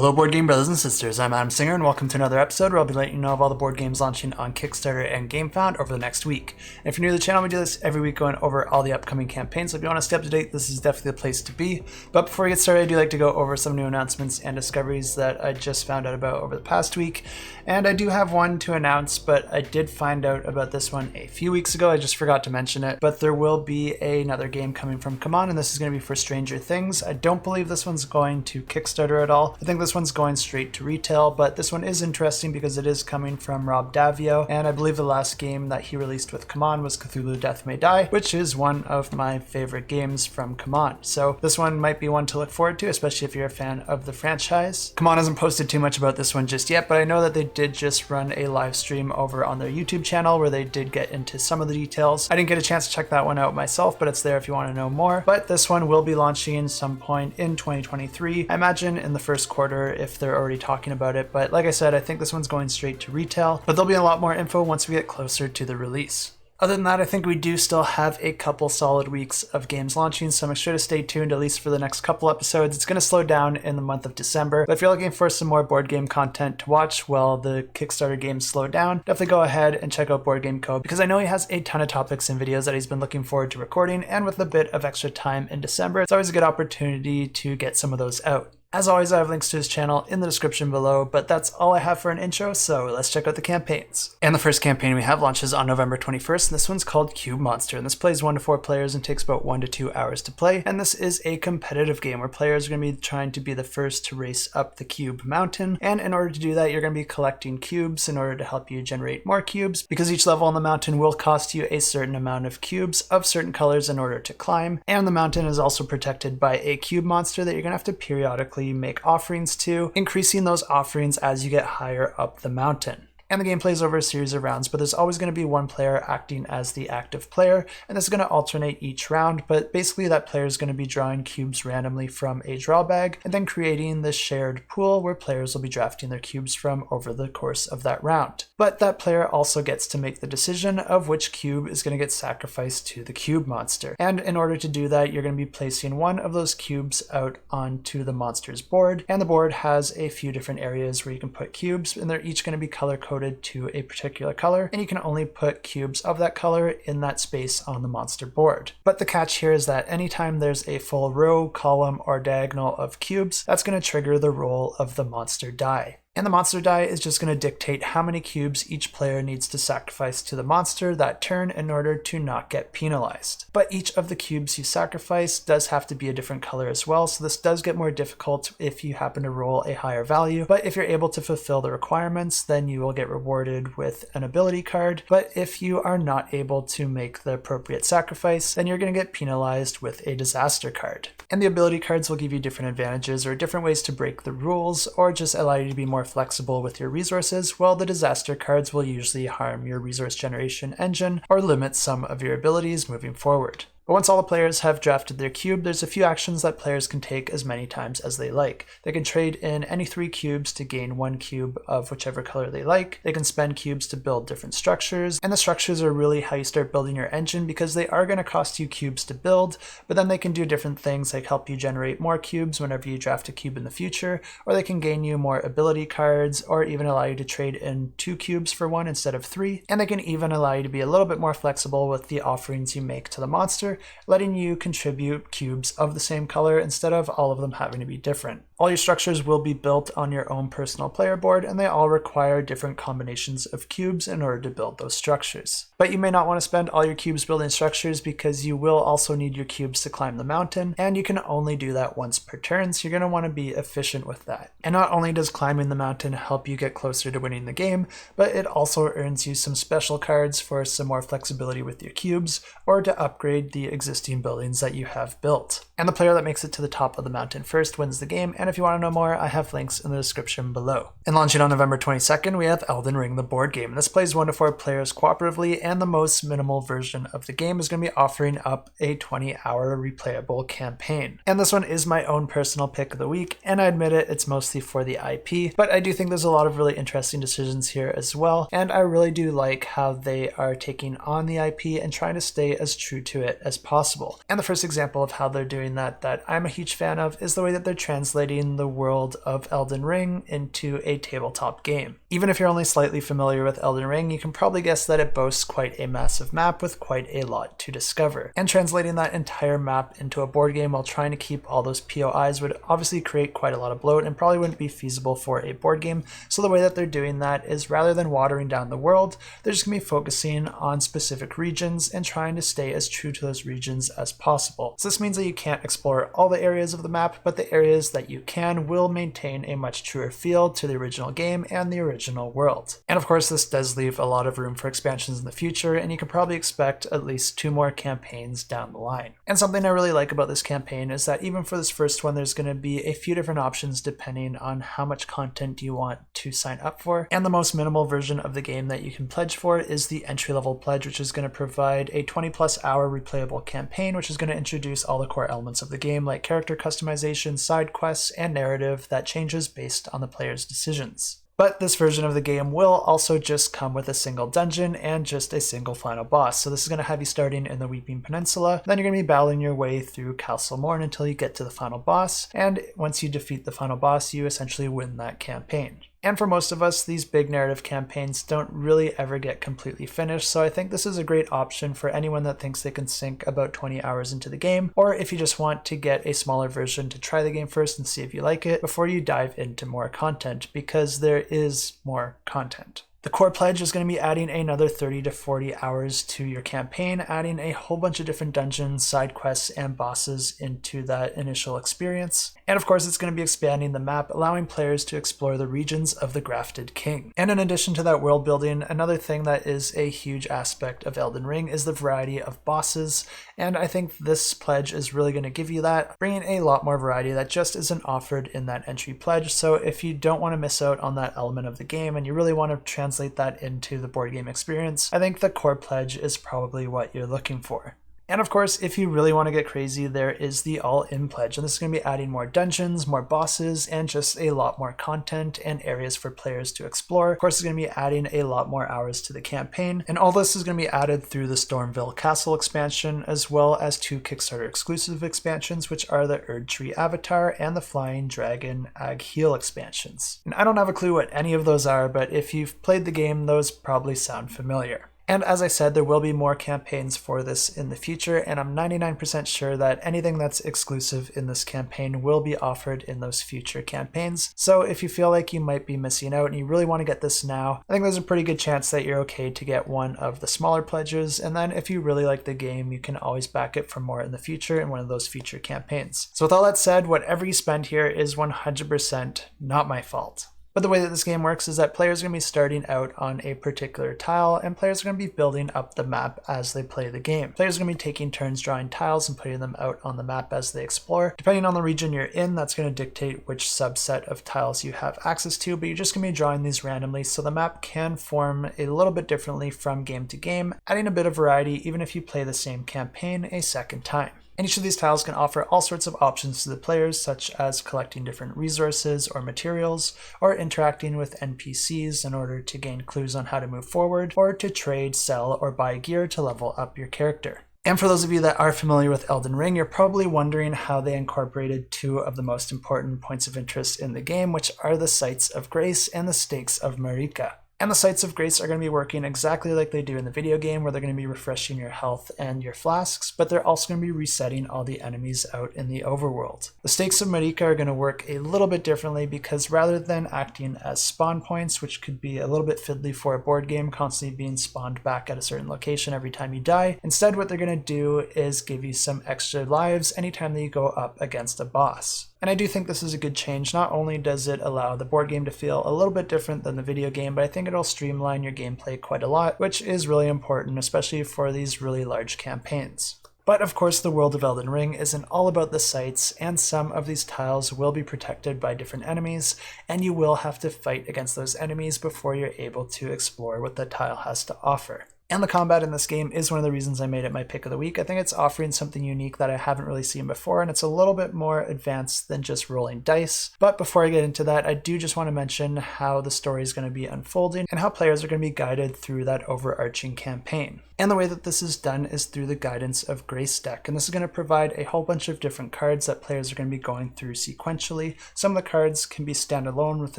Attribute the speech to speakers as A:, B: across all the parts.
A: Hello board game brothers and sisters, I'm Adam Singer and welcome to another episode where I'll be letting you know of all the board games launching on Kickstarter and GameFound over the next week. And if you're new to the channel, we do this every week going over all the upcoming campaigns, so if you want to stay up to date, this is definitely the place to be. But before we get started, I do like to go over some new announcements and discoveries that I just found out about over the past week. And I do have one to announce, but I did find out about this one a few weeks ago, I just forgot to mention it. But there will be another game coming from CMON, and this is going to be for Stranger Things. I don't believe this one's going to Kickstarter at all. I think this one's going straight to retail, but this one is interesting because it is coming from Rob Daviau, and I believe the last game that he released with CMON was Cthulhu Death May Die, which is one of my favorite games from CMON. So this one might be one to look forward to, especially if you're a fan of the franchise. CMON hasn't posted too much about this one just yet, but I know that they did just run a live stream over on their YouTube channel where they did get into some of the details. I didn't get a chance to check that one out myself, but it's there if you want to know more. But this one will be launching some point in 2023. I imagine in the first quarter if they're already talking about it, but like I said, I think this one's going straight to retail, but there'll be a lot more info once we get closer to the release. Other than that, I think we do still have a couple solid weeks of games launching, so make sure to stay tuned at least for the next couple episodes. It's going to slow down in the month of December, but if you're looking for some more board game content to watch while the Kickstarter games slow down, definitely go ahead and check out Board Game Co. because I know he has a ton of topics and videos that he's been looking forward to recording, and with a bit of extra time in December, it's always a good opportunity to get some of those out. As always, I have links to his channel in the description below, but that's all I have for an intro, so let's check out the campaigns. And the first campaign we have launches on November 21st, and this one's called Cube Monster, and this plays 1 to 4 players and takes about 1 to 2 hours to play, and this is a competitive game where players are going to be trying to be the first to race up the cube mountain, and in order to do that, you're going to be collecting cubes in order to help you generate more cubes, because each level on the mountain will cost you a certain amount of cubes of certain colors in order to climb, and the mountain is also protected by a cube monster that you're going to have to periodically make offerings to, increasing those offerings as you get higher up the mountain. And the game plays over a series of rounds, but there's always going to be one player acting as the active player, and this is going to alternate each round, but basically that player is going to be drawing cubes randomly from a draw bag, and then creating this shared pool where players will be drafting their cubes from over the course of that round. But that player also gets to make the decision of which cube is going to get sacrificed to the cube monster. And in order to do that, you're going to be placing one of those cubes out onto the monster's board, and the board has a few different areas where you can put cubes, and they're each going to be color-coded to a particular color, and you can only put cubes of that color in that space on the monster board. But the catch here is that anytime there's a full row, column, or diagonal of cubes, that's going to trigger the roll of the monster die. And the monster die is just going to dictate how many cubes each player needs to sacrifice to the monster that turn in order to not get penalized. But each of the cubes you sacrifice does have to be a different color as well, so this does get more difficult if you happen to roll a higher value. But if you're able to fulfill the requirements, then you will get rewarded with an ability card. But if you are not able to make the appropriate sacrifice, then you're going to get penalized with a disaster card. And the ability cards will give you different advantages or different ways to break the rules, or just allow you to be more flexible with your resources, while the disaster cards will usually harm your resource generation engine or limit some of your abilities moving forward. But once all the players have drafted their cube, there's a few actions that players can take as many times as they like. They can trade in any 3 cubes to gain 1 cube of whichever color they like. They can spend cubes to build different structures, and the structures are really how you start building your engine because they are going to cost you cubes to build, but then they can do different things like help you generate more cubes whenever you draft a cube in the future, or they can gain you more ability cards, or even allow you to trade in 2 cubes for 1 instead of 3, and they can even allow you to be a little bit more flexible with the offerings you make to the monster, letting you contribute cubes of the same color instead of all of them having to be different. All your structures will be built on your own personal player board, and they all require different combinations of cubes in order to build those structures. But you may not want to spend all your cubes building structures because you will also need your cubes to climb the mountain, and you can only do that once per turn, so you're going to want to be efficient with that. And not only does climbing the mountain help you get closer to winning the game, but it also earns you some special cards for some more flexibility with your cubes, or to upgrade the existing buildings that you have built. And the player that makes it to the top of the mountain first wins the game, and if you want to know more, I have links in the description below. And launching on November 22nd, we have Elden Ring, the board game. This plays 1 to 4 players cooperatively, and the most minimal version of the game is going to be offering up a 20-hour replayable campaign. And this one is my own personal pick of the week, and I admit it, it's mostly for the IP, but I do think there's a lot of really interesting decisions here as well, and I really do like how they are taking on the IP and trying to stay as true to it as possible. And the first example of how they're doing doing that I'm a huge fan of is the way that they're translating the world of Elden Ring into a tabletop game. Even if you're only slightly familiar with Elden Ring, you can probably guess that it boasts quite a massive map with quite a lot to discover. And translating that entire map into a board game while trying to keep all those POIs would obviously create quite a lot of bloat and probably wouldn't be feasible for a board game. So the way that they're doing that is rather than watering down the world, they're just going to be focusing on specific regions and trying to stay as true to those regions as possible. So this means that you can't explore all the areas of the map, but the areas that you can will maintain a much truer feel to the original game and the original world. And of course, this does leave a lot of room for expansions in the future, and you can probably expect at least 2 more campaigns down the line. And something I really like about this campaign is that even for this first one, there's going to be a few different options depending on how much content you want to sign up for. And the most minimal version of the game that you can pledge for is the entry-level pledge, which is going to provide a 20+ hour replayable campaign, which is going to introduce all the core elements of the game like character customization, side quests, and narrative that changes based on the player's decisions. But this version of the game will also just come with a single dungeon and just a single final boss. So this is going to have you starting in the Weeping Peninsula, then you're going to be battling your way through CMON until you get to the final boss, and once you defeat the final boss, you essentially win that campaign. And for most of us, these big narrative campaigns don't really ever get completely finished, so I think this is a great option for anyone that thinks they can sink about 20 hours into the game, or if you just want to get a smaller version to try the game first and see if you like it before you dive into more content, because there is more content. The core pledge is going to be adding another 30 to 40 hours to your campaign, adding a whole bunch of different dungeons, side quests, and bosses into that initial experience. And of course, it's going to be expanding the map, allowing players to explore the regions of the Grafted King. And in addition to that world building, another thing that is a huge aspect of Elden Ring is the variety of bosses. And I think this pledge is really going to give you that, bringing a lot more variety that just isn't offered in that entry pledge. So if you don't want to miss out on that element of the game and you really want to translate that into the board game experience, I think the core pledge is probably what you're looking for. And of course, if you really want to get crazy, there is the all-in pledge, and this is going to be adding more dungeons, more bosses, and just a lot more content and areas for players to explore. Of course, it's going to be adding a lot more hours to the campaign, and all this is going to be added through the Stormville Castle expansion, as well as 2 Kickstarter exclusive expansions, which are the Erdtree Avatar and the Flying Dragon Agheel expansions. And I don't have a clue what any of those are, but if you've played the game, those probably sound familiar. And as I said, there will be more campaigns for this in the future, and I'm 99% sure that anything that's exclusive in this campaign will be offered in those future campaigns. So if you feel like you might be missing out and you really want to get this now, I think there's a pretty good chance that you're okay to get one of the smaller pledges, and then if you really like the game, you can always back it for more in the future in one of those future campaigns. So with all that said, whatever you spend here is 100% not my fault. But the way that this game works is that players are going to be starting out on a particular tile, and players are going to be building up the map as they play the game. Players are going to be taking turns drawing tiles and putting them out on the map as they explore. Depending on the region you're in, that's going to dictate which subset of tiles you have access to, but you're just going to be drawing these randomly, so the map can form a little bit differently from game to game, adding a bit of variety even if you play the same campaign a second time. And each of these tiles can offer all sorts of options to the players, such as collecting different resources or materials, or interacting with NPCs in order to gain clues on how to move forward, or to trade, sell, or buy gear to level up your character. And for those of you that are familiar with Elden Ring, you're probably wondering how they incorporated 2 of the most important points of interest in the game, which are the Sites of Grace and the Stakes of Marika. And the Sites of Grace are going to be working exactly like they do in the video game, where they're going to be refreshing your health and your flasks, but they're also going to be resetting all the enemies out in the overworld. The Stakes of Marika are going to work a little bit differently, because rather than acting as spawn points, which could be a little bit fiddly for a board game, constantly being spawned back at a certain location every time you die, instead what they're going to do is give you some extra lives anytime that you go up against a boss. And I do think this is a good change. Not only does it allow the board game to feel a little bit different than the video game, but I think it'll streamline your gameplay quite a lot, which is really important, especially for these really large campaigns. But of course, the world of Elden Ring isn't all about the sites, and some of these tiles will be protected by different enemies, and you will have to fight against those enemies before you're able to explore what the tile has to offer. And the combat in this game is one of the reasons I made it my pick of the week. I think it's offering something unique that I haven't really seen before, and it's a little bit more advanced than just rolling dice. But before I get into that, I do just want to mention how the story is going to be unfolding and how players are going to be guided through that overarching campaign. And the way that this is done is through the guidance of Grace deck, and this is going to provide a whole bunch of different cards that players are going to be going through sequentially. Some of the cards can be standalone with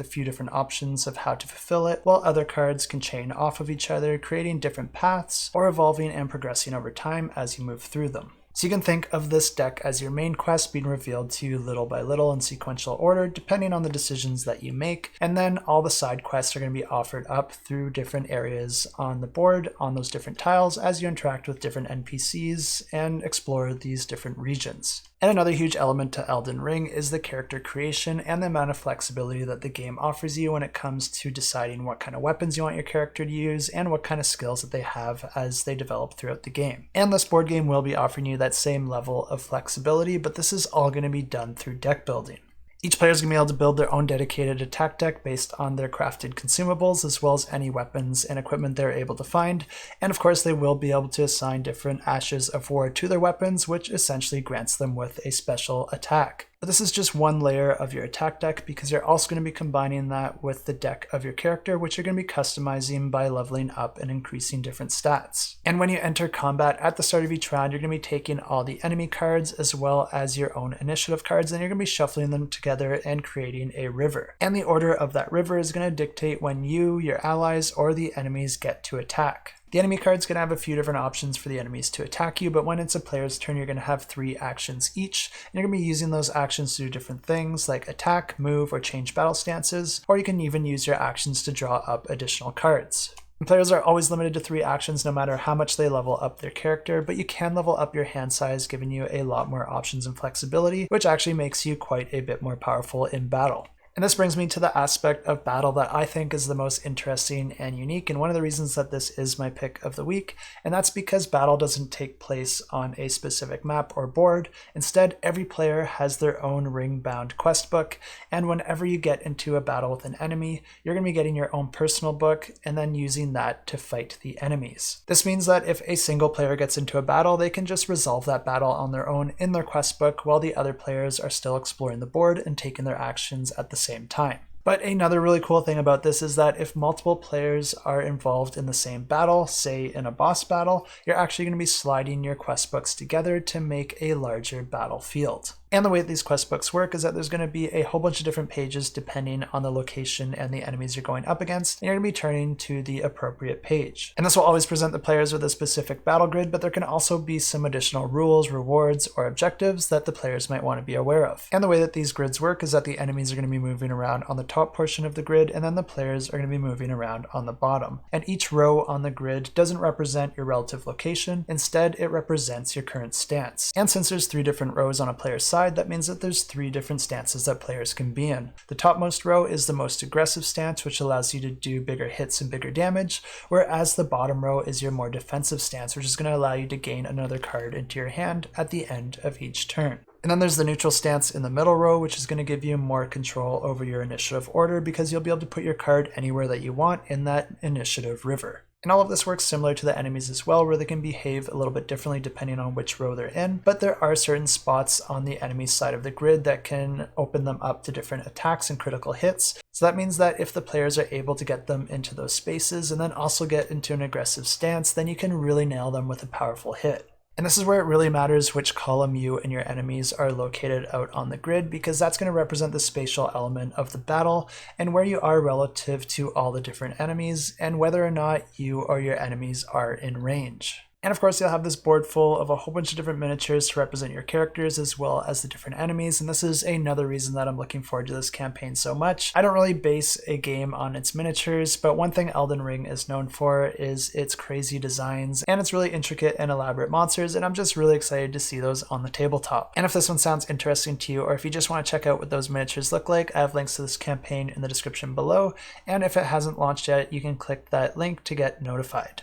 A: a few different options of how to fulfill it, while other cards can chain off of each other, creating different paths or evolving and progressing over time as you move through them. So you can think of this deck as your main quest being revealed to you little by little in sequential order, depending on the decisions that you make, and then all the side quests are going to be offered up through different areas on the board, on those different tiles, as you interact with different NPCs and explore these different regions. And another huge element to Elden Ring is the character creation and the amount of flexibility that the game offers you when it comes to deciding what kind of weapons you want your character to use and what kind of skills that they have as they develop throughout the game. And this board game will be offering you that same level of flexibility, but this is all going to be done through deck building. Each player is going to be able to build their own dedicated attack deck based on their crafted consumables, as well as any weapons and equipment they're able to find. And of course, they will be able to assign different Ashes of War to their weapons, which essentially grants them with a special attack. But this is just one layer of your attack deck, because you're also going to be combining that with the deck of your character, which you're going to be customizing by leveling up and increasing different stats. And when you enter combat at the start of each round, you're going to be taking all the enemy cards as well as your own initiative cards, and you're going to be shuffling them together and creating a river. And the order of that river is going to dictate when you, your allies, or the enemies get to attack. The enemy card's going to have a few different options for the enemies to attack you, but when it's a player's turn, you're going to have 3 actions each, and you're going to be using those actions to do different things like attack, move, or change battle stances, or you can even use your actions to draw up additional cards. And players are always limited to 3 actions no matter how much they level up their character, but you can level up your hand size, giving you a lot more options and flexibility, which actually makes you quite a bit more powerful in battle. And this brings me to the aspect of battle that I think is the most interesting and unique, and one of the reasons that this is my pick of the week, and that's because battle doesn't take place on a specific map or board. Instead, every player has their own ring-bound quest book, and whenever you get into a battle with an enemy, you're going to be getting your own personal book and then using that to fight the enemies. This means that if a single player gets into a battle, they can just resolve that battle on their own in their quest book, while the other players are still exploring the board and taking their actions at the same time. But another really cool thing about this is that if multiple players are involved in the same battle, say in a boss battle, you're actually going to be sliding your quest books together to make a larger battlefield. And the way that these quest books work is that there's going to be a whole bunch of different pages depending on the location and the enemies you're going up against, and you're going to be turning to the appropriate page. And this will always present the players with a specific battle grid, but there can also be some additional rules, rewards, or objectives that the players might want to be aware of. And the way that these grids work is that the enemies are going to be moving around on the top portion of the grid, and then the players are going to be moving around on the bottom. And each row on the grid doesn't represent your relative location, instead it represents your current stance. And since there's 3 different rows on a player's side, that means that there's 3 different stances that players can be in. The topmost row is the most aggressive stance, which allows you to do bigger hits and bigger damage, whereas the bottom row is your more defensive stance, which is going to allow you to gain another card into your hand at the end of each turn. And then there's the neutral stance in the middle row, which is going to give you more control over your initiative order, because you'll be able to put your card anywhere that you want in that initiative river. And all of this works similar to the enemies as well, where they can behave a little bit differently depending on which row they're in, but there are certain spots on the enemy side of the grid that can open them up to different attacks and critical hits. So that means that if the players are able to get them into those spaces and then also get into an aggressive stance, then you can really nail them with a powerful hit. And this is where it really matters which column you and your enemies are located out on the grid, because that's going to represent the spatial element of the battle and where you are relative to all the different enemies and whether or not you or your enemies are in range. And of course, you'll have this board full of a whole bunch of different miniatures to represent your characters as well as the different enemies, and this is another reason that I'm looking forward to this campaign so much. I don't really base a game on its miniatures, but one thing Elden Ring is known for is its crazy designs and its really intricate and elaborate monsters, and I'm just really excited to see those on the tabletop. And if this one sounds interesting to you, or if you just want to check out what those miniatures look like, I have links to this campaign in the description below, and if it hasn't launched yet, you can click that link to get notified.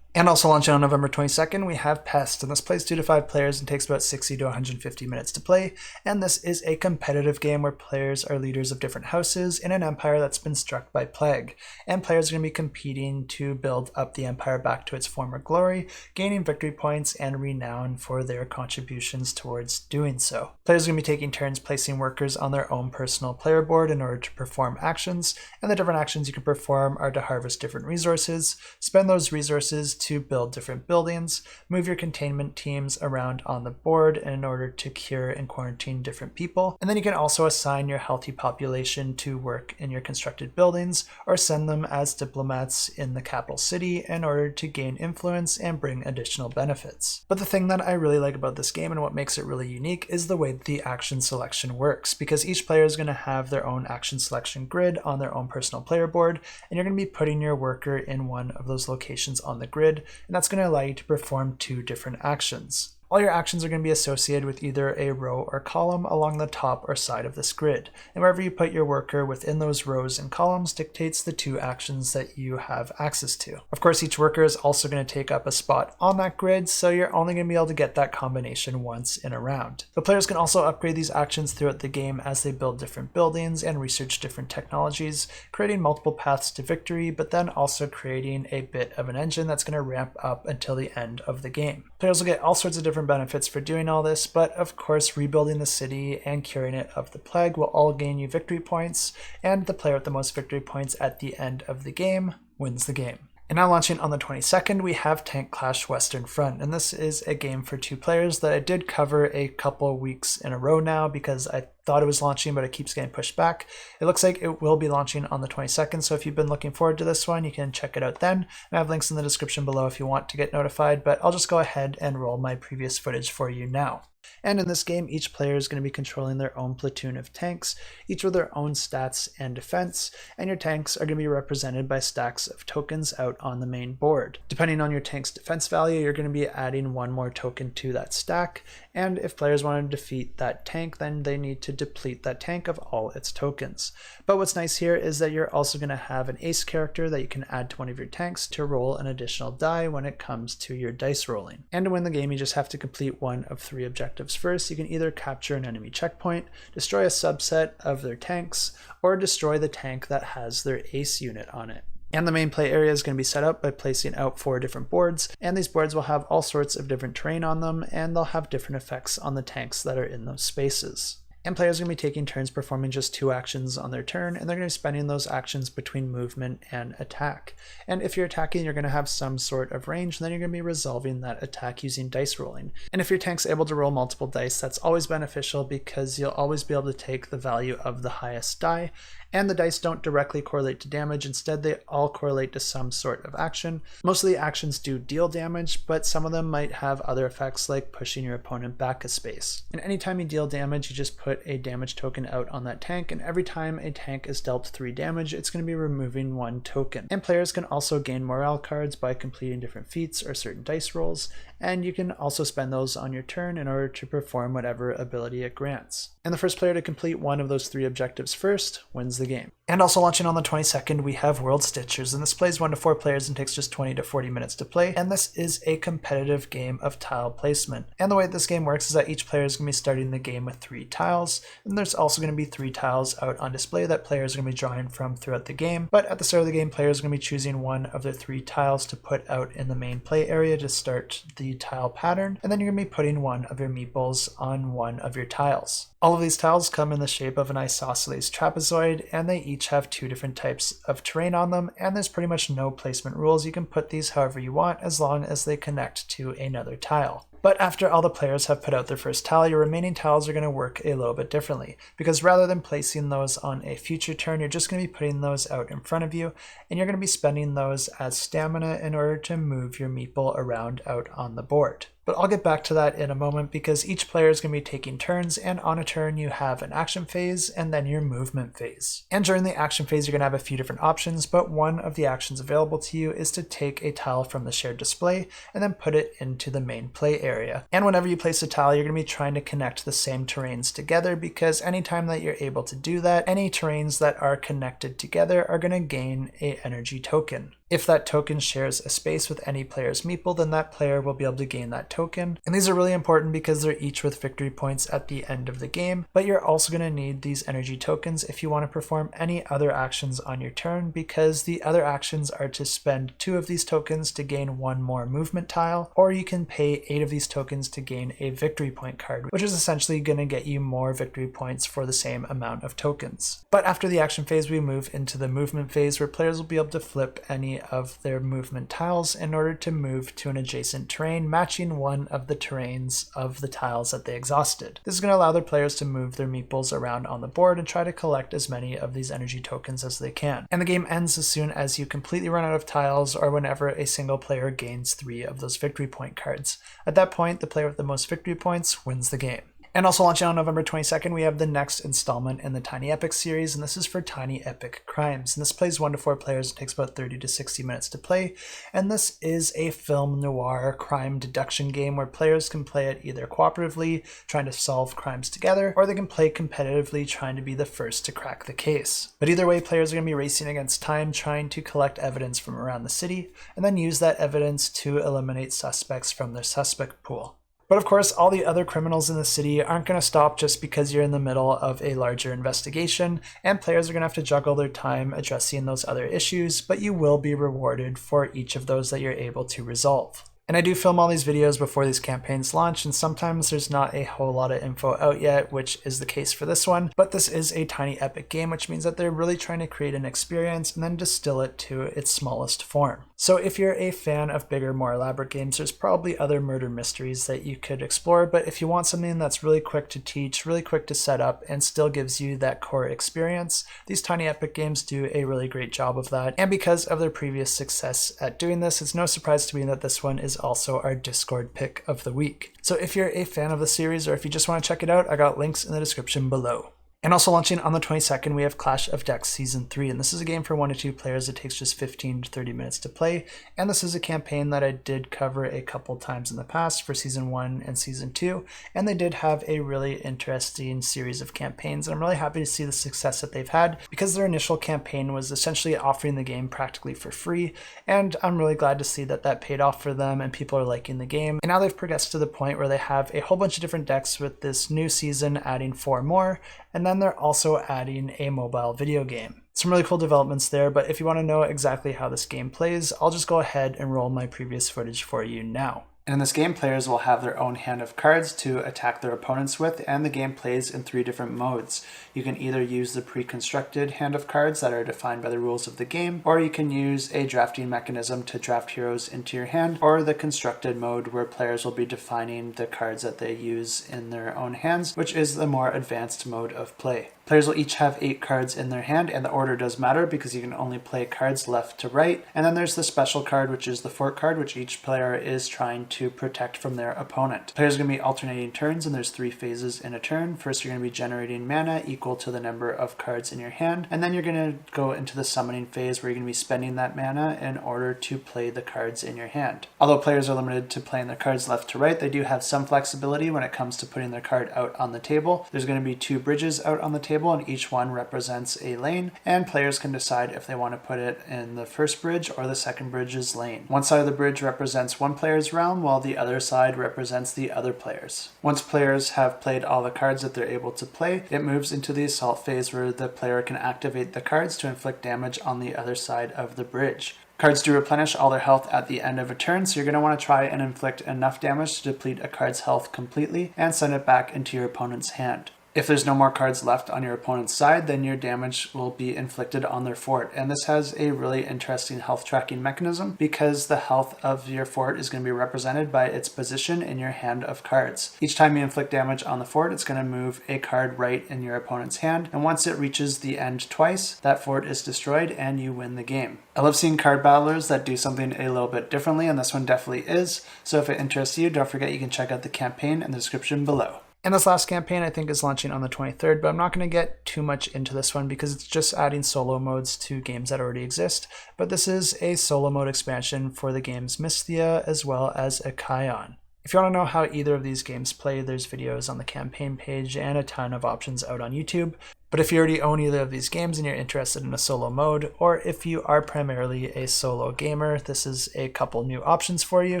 A: And also launching on November 22nd, we have Pest, and this plays 2 to 5 players and takes about 60 to 150 minutes to play. And this is a competitive game where players are leaders of different houses in an empire that's been struck by plague. And players are going to be competing to build up the empire back to its former glory, gaining victory points and renown for their contributions towards doing so. Players are going to be taking turns placing workers on their own personal player board in order to perform actions, and the different actions you can perform are to harvest different resources, spend those resources to build different buildings, move your containment teams around on the board in order to cure and quarantine different people, and then you can also assign your healthy population to work in your constructed buildings or send them as diplomats in the capital city in order to gain influence and bring additional benefits. But the thing that I really like about this game and what makes it really unique is the way that the action selection works, because each player is going to have their own action selection grid on their own personal player board, and you're going to be putting your worker in one of those locations on the grid, and that's going to allow you to perform 2 different actions. All your actions are going to be associated with either a row or column along the top or side of this grid, and wherever you put your worker within those rows and columns dictates the 2 actions that you have access to. Of course, each worker is also going to take up a spot on that grid, so you're only going to be able to get that combination once in a round. The players can also upgrade these actions throughout the game as they build different buildings and research different technologies, creating multiple paths to victory, but then also creating a bit of an engine that's going to ramp up until the end of the game. Players will get all sorts of different benefits for doing all this, but of course rebuilding the city and curing it of the plague will all gain you victory points, and the player with the most victory points at the end of the game wins the game. And now launching on the 22nd, we have Tank Clash Western Front, and this is a game for 2 players that I did cover a couple weeks in a row now because I thought it was launching, but it keeps getting pushed back. It looks like it will be launching on the 22nd, so if you've been looking forward to this one, you can check it out then. And I have links in the description below if you want to get notified, but I'll just go ahead and roll my previous footage for you now. And in this game, each player is going to be controlling their own platoon of tanks, each with their own stats and defense, and your tanks are going to be represented by stacks of tokens out on the main board. Depending on your tank's defense value, you're going to be adding 1 more token to that stack, and if players want to defeat that tank, then they need to deplete that tank of all its tokens. But what's nice here is that you're also going to have an ace character that you can add to one of your tanks to roll an additional die when it comes to your dice rolling. And to win the game, you just have to complete one of 3 objectives. First, you can either capture an enemy checkpoint, destroy a subset of their tanks, or destroy the tank that has their ace unit on it. And the main play area is going to be set up by placing out 4 different boards, and these boards will have all sorts of different terrain on them, and they'll have different effects on the tanks that are in those spaces. And players are going to be taking turns performing just 2 actions on their turn, and they're going to be spending those actions between movement and attack. And if you're attacking, you're going to have some sort of range, and then you're going to be resolving that attack using dice rolling. And if your tank's able to roll multiple dice, that's always beneficial because you'll always be able to take the value of the highest die, and the dice don't directly correlate to damage. Instead, they all correlate to some sort of action. Most of the actions do deal damage, but some of them might have other effects like pushing your opponent back a space. And anytime you deal damage, you just put a damage token out on that tank, and every time a tank is dealt 3 damage, it's going to be removing 1 token. And players can also gain morale cards by completing different feats or certain dice rolls, and you can also spend those on your turn in order to perform whatever ability it grants. And the first player to complete one of those 3 objectives first wins the game. And also launching on the 22nd, we have World Stitchers, and this plays 1 to 4 players and takes just 20 to 40 minutes to play, and this is a competitive game of tile placement. And the way this game works is that each player is going to be starting the game with 3 tiles, and there's also going to be 3 tiles out on display that players are going to be drawing from throughout the game. But at the start of the game, players are going to be choosing one of their 3 tiles to put out in the main play area to start the tile pattern, and then you're going to be putting one of your meeples on one of your tiles. All of these tiles come in the shape of an isosceles trapezoid, and they each have 2 different types of terrain on them, and there's pretty much no placement rules. You can put these however you want as long as they connect to another tile. But after all the players have put out their first tile, your remaining tiles are going to work a little bit differently, because rather than placing those on a future turn, you're just going to be putting those out in front of you, and you're going to be spending those as stamina in order to move your meeple around out on the board. But I'll get back to that in a moment because each player is going to be taking turns, and on a turn you have an action phase and then your movement phase. And during the action phase you're going to have a few different options, but one of the actions available to you is to take a tile from the shared display and then put it into the main play area. And whenever you place a tile, you're going to be trying to connect the same terrains together, because anytime that you're able to do that, any terrains that are connected together are going to gain an energy token. If that token shares a space with any player's meeple, then that player will be able to gain that token. And these are really important because they're each worth victory points at the end of the game, but you're also going to need these energy tokens if you want to perform any other actions on your turn, because the other actions are to spend 2 of these tokens to gain 1 more movement tile, or you can pay 8 of these tokens to gain a victory point card, which is essentially going to get you more victory points for the same amount of tokens. But after the action phase, we move into the movement phase, where players will be able to flip any of their movement tiles in order to move to an adjacent terrain, matching one of the terrains of the tiles that they exhausted. This is going to allow their players to move their meeples around on the board and try to collect as many of these energy tokens as they can. And the game ends as soon as you completely run out of tiles, or whenever a single player gains 3 of those victory point cards. At that point, the player with the most victory points wins the game. And also launching on November 22nd, we have the next installment in the Tiny Epic series, and this is for Tiny Epic Crimes. And this plays 1 to 4 players. It takes about 30 to 60 minutes to play. And this is a film noir crime deduction game where players can play it either cooperatively, trying to solve crimes together, or they can play competitively, trying to be the first to crack the case. But either way, players are going to be racing against time, trying to collect evidence from around the city, and then use that evidence to eliminate suspects from their suspect pool. But of course, all the other criminals in the city aren't going to stop just because you're in the middle of a larger investigation, and players are going to have to juggle their time addressing those other issues, but you will be rewarded for each of those that you're able to resolve. And I do film all these videos before these campaigns launch, and sometimes there's not a whole lot of info out yet, which is the case for this one, but this is a Tiny Epic game, which means that they're really trying to create an experience and then distill it to its smallest form. So if you're a fan of bigger, more elaborate games, there's probably other murder mysteries that you could explore, but if you want something that's really quick to teach, really quick to set up, and still gives you that core experience, these Tiny Epic games do a really great job of that. And because of their previous success at doing this, it's no surprise to me that this one is also our Discord pick of the week. So if you're a fan of the series, or if you just want to check it out, I got links in the description below. And also launching on the 22nd, we have Clash of Decks Season 3, and this is a game for 1 to 2 players. It takes just 15 to 30 minutes to play, and this is a campaign that I did cover a couple times in the past for Season 1 and Season 2, and they did have a really interesting series of campaigns, and I'm really happy to see the success that they've had, because their initial campaign was essentially offering the game practically for free, and I'm really glad to see that that paid off for them, and people are liking the game. And now they've progressed to the point where they have a whole bunch of different decks, with this new season adding 4 more, and then they're also adding a mobile video game. Some really cool developments there, but if you want to know exactly how this game plays, I'll just go ahead and roll my previous footage for you now. And in this game, players will have their own hand of cards to attack their opponents with, and the game plays in 3 different modes. You can either use the pre-constructed hand of cards that are defined by the rules of the game, or you can use a drafting mechanism to draft heroes into your hand, or the constructed mode where players will be defining the cards that they use in their own hands, which is the more advanced mode of play. Players will each have 8 cards in their hand, and the order does matter because you can only play cards left to right. And then there's the special card, which is the fort card, which each player is trying to protect from their opponent. Players are going to be alternating turns, and there's 3 phases in a turn. First, you're going to be generating mana equal to the number of cards in your hand, and then you're going to go into the summoning phase where you're going to be spending that mana in order to play the cards in your hand. Although players are limited to playing their cards left to right, they do have some flexibility when it comes to putting their card out on the table. There's going to be 2 bridges out on the table, and each one represents a lane, and players can decide if they want to put it in the first bridge or the second bridge's lane. One side of the bridge represents one player's realm, while the other side represents the other player's. Once players have played all the cards that they're able to play, it moves into the assault phase where the player can activate the cards to inflict damage on the other side of the bridge. Cards do replenish all their health at the end of a turn, so you're going to want to try and inflict enough damage to deplete a card's health completely and send it back into your opponent's hand. If there's no more cards left on your opponent's side, then your damage will be inflicted on their fort. And this has a really interesting health tracking mechanism because the health of your fort is going to be represented by its position in your hand of cards. Each time you inflict damage on the fort, it's going to move a card right in your opponent's hand. And once it reaches the end twice, that fort is destroyed and you win the game. I love seeing card battlers that do something a little bit differently, and this one definitely is. So if it interests you, don't forget you can check out the campaign in the description below. And this last campaign I think is launching on the 23rd, but I'm not going to get too much into this one because it's just adding solo modes to games that already exist. But this is a solo mode expansion for the games Mysthea as well as Icaion. If you want to know how either of these games play, there's videos on the campaign page and a ton of options out on YouTube. But if you already own either of these games and you're interested in a solo mode, or if you are primarily a solo gamer, this is a couple new options for you.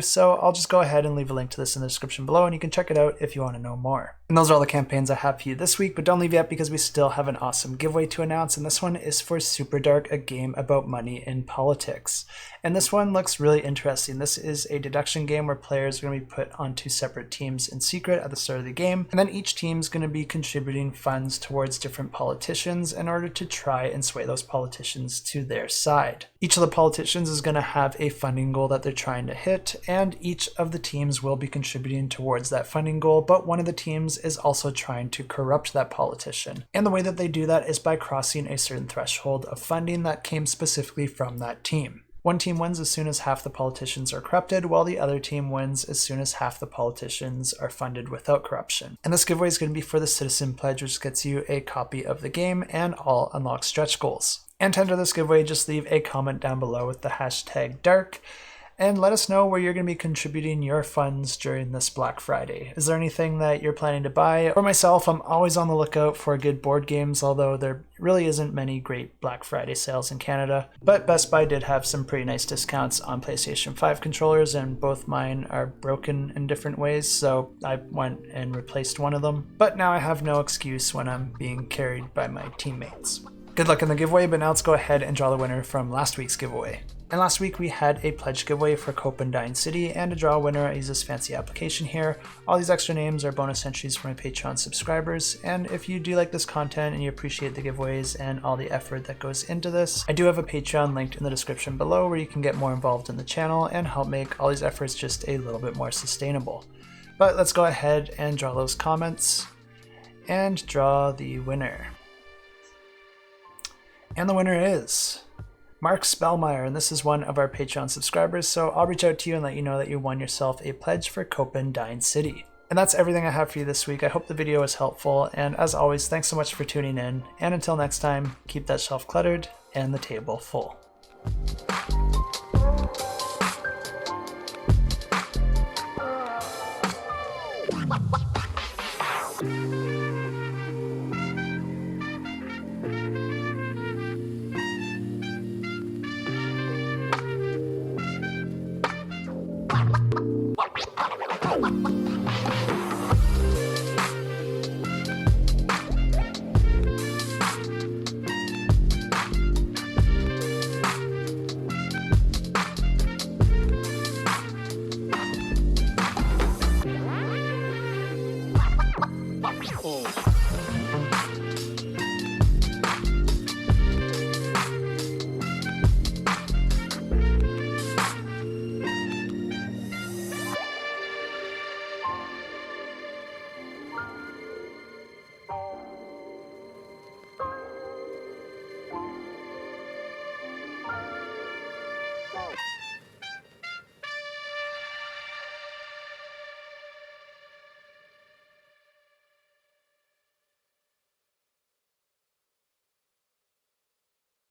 A: So I'll just go ahead and leave a link to this in the description below and you can check it out if you want to know more. And those are all the campaigns I have for you this week, but don't leave yet because we still have an awesome giveaway to announce, and this one is for Super Dark, a game about money in politics. And this one looks really interesting. This is a deduction game where players are going to be put onto separate teams in secret at the start of the game, and then each team is going to be contributing funds towards different politicians in order to try and sway those politicians to their side. Each of the politicians is going to have a funding goal that they're trying to hit, and each of the teams will be contributing towards that funding goal, but one of the teams is also trying to corrupt that politician. And the way that they do that is by crossing a certain threshold of funding that came specifically from that team. One team wins as soon as half the politicians are corrupted, while the other team wins as soon as half the politicians are funded without corruption. And this giveaway is going to be for the Citizen Pledge, which gets you a copy of the game and all unlocked stretch goals. And to enter this giveaway, just leave a comment down below with the hashtag DARK, and let us know where you're going to be contributing your funds during this Black Friday. Is there anything that you're planning to buy? For myself, I'm always on the lookout for good board games, although there really isn't many great Black Friday sales in Canada. But Best Buy did have some pretty nice discounts on PlayStation 5 controllers, and both mine are broken in different ways, so I went and replaced one of them. But now I have no excuse when I'm being carried by my teammates. Good luck in the giveaway, but now let's go ahead and draw the winner from last week's giveaway. And last week we had a pledge giveaway for Copan City, and to draw a winner I use this fancy application here. All these extra names are bonus entries for my Patreon subscribers, and if you do like this content and you appreciate the giveaways and all the effort that goes into this, I do have a Patreon linked in the description below where you can get more involved in the channel and help make all these efforts just a little bit more sustainable. But let's go ahead and draw those comments and draw the winner. And the winner is Mark Spellmeyer, and this is one of our Patreon subscribers, so I'll reach out to you and let you know that you won yourself a pledge for Copan City. And that's everything I have for you this week. I hope the video was helpful, and as always, thanks so much for tuning in, and until next time, keep that shelf cluttered and the table full.
B: Oh.